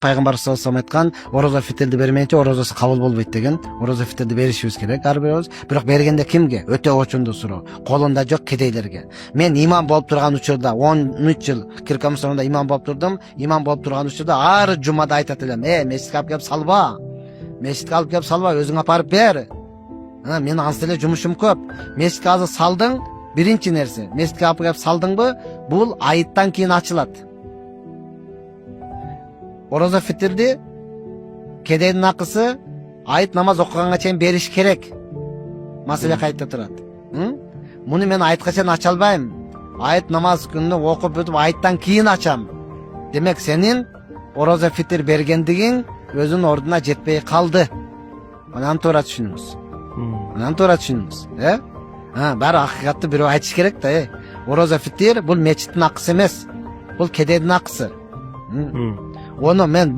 Пайгамбар саллаллаху алейхи айткан, ороза фитрди бермейинче орозасы кабыл болбойт деген. Ороза фитрди беришибиз керек ар бирибиз. Бирок бергенде кимге? Өтө очунду суроо. Колунда жок кедейлерге. Мен имам болуп турган учурда 13 жыл Кирка мусулманда имам болуп турдум. Имам болуп турган учурда ар жумада айтат элем: мечитке алып келип салба. Мечитке алып келип салба, өзүң апарып бер. Мен ансы эле жумушум көп. Мечитке азыр салдың, биринчи нерсе. Мечитке алып келип салдыңбы, бул айыттан кийин ачылат. Ороза фитрди кедейдин акысы айыт намаз окуганга чейин бериш керек. Маселе кайда турат? Муну мен айытка чейин ача албайм. Айыт намаз күнү окуп бүтүп айыттан кийин ачам. Демек сенин ороза фитр бергендигиң өзүнүн ордуна жетпей калды. Анан туура түшүнүңүз. Баары акыйкатты бирөө айтыш керек да. Ороза фитр бул мечиттин акысы эмес. Бул кедейдин акысы. Оны мен